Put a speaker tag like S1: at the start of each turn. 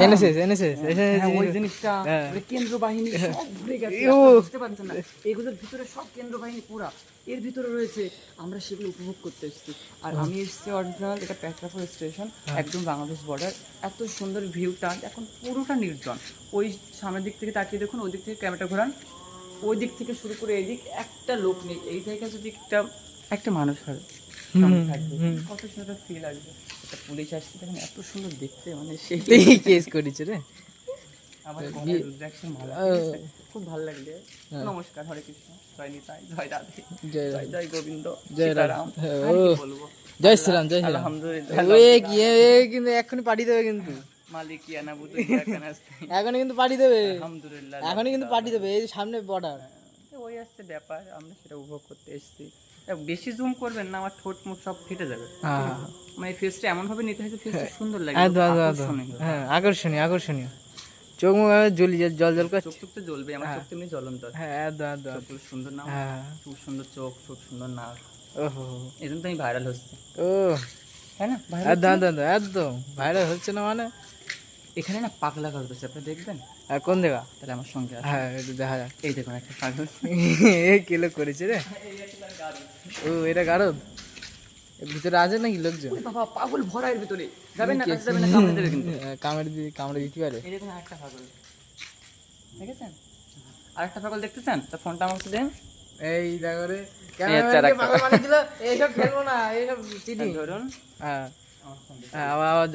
S1: ওই জিনিসটা কেন্দ্র বাহিনী সব ঘুরে গেছে, বুঝতে পারছেন না? এগুলোর ভিতরে সব কেন্দ্র বাহিনী পুরা এর ভিতরে রয়েছে, আমরা সেগুলো উপভোগ করতে এসেছি। আর আমি এসেছি অরিজিনাল, এটা পেট্রাপোল স্টেশন, একদম বাংলাদেশ বর্ডার। এত সুন্দর ভিউটা, এখন পুরোটা নির্জন। ওই সামনের দিক থেকে তাকিয়ে দেখুন, ওই দিক থেকে ক্যামেরাটা ঘোরান, ওই দিক থেকে শুরু করে এদিক একটা লোক নেই। এই জায়গায় যদি একটা মানুষ হয় থাকবে, কত সুন্দর ফিল আসবে। একটা পুলিশ আসছে, দেখেন এত সুন্দর দেখতে, মানে সেই
S2: কেস করেছে রে
S1: আমার খুব ভালো লাগলে। নমস্কার, হরে কৃষ্ণ, জয় নিতাই, জয় রাধে, জয় জয় গোবিন্দ, জয় রাম, বলবো
S2: জয় শ্রীরাম, জয় শ্রীরাম।
S1: আলহামদুলিল্লাহ,
S2: কিন্তু এক্ষুনি পাঠিয়ে দেবে, কিন্তু
S1: মালিক ইয়ানা বুতু
S2: এখনই কিন্তু পাঠিয়ে দেবে,
S1: আলহামদুলিল্লাহ,
S2: এখনই কিন্তু পাঠিয়ে দেবে। এই সামনে বর্ডার,
S1: ওই আসছে ব্যাপার, আমরা সেটা উপভোগ করতে এসেছি। বেশি জুম করবেন না, আমার ঠোঁট মুখ সব ফেটে যাবে। মানে ফেসটা এমন ভাবে নিতে হয়েছে, ফেসটা সুন্দর লাগে,
S2: হ্যাঁ আকর্ষণীয়, আকর্ষণীয়। চোখ মুখ জল জল করছে,
S1: চোখ চোখ তো জ্বলবে, আমার চোখ তেমনি জ্বলন্ত।
S2: হ্যাঁ
S1: খুব সুন্দর নাম, খুব সুন্দর চোখ, খুব সুন্দর নাক।
S2: ওহো,
S1: এই জন্য তো আমি ভাইরাল হচ্ছে।
S2: ও
S1: হ্যাঁ না,
S2: একদম ভাইরাল হচ্ছে না মানে।
S1: এখানে না পাগলা গারদ আছে, আপনি দেখবেন?
S2: কোন দেখা?
S1: তাহলে আমার সঙ্গে
S2: হ্যাঁ একটু দেখা যাক।
S1: এই দেখুন একটা পাগল,
S2: কি লোক করেছে রে? ও এটা গারদ, ভিতরে আছে নাকি লোকজন?
S1: বাবা, পাগল ভরা এর ভিতরে, যাবেন না, কাছে যাবেন না, কামড়ে দেবে কিন্তু।
S2: কামড়ে দিতে পারে।
S1: এই দেখুন একটা পাগল, দেখেছেন? আরেকটা পাগল দেখতে চান? তো ফোনটা আমাকে দেন।
S2: এই দেখো রে,
S1: পাগল
S2: বানিয়ে দিল। এইসব খেলবো না, এইসব চিনি
S1: ধরুন।
S2: হ্যাঁ, আবার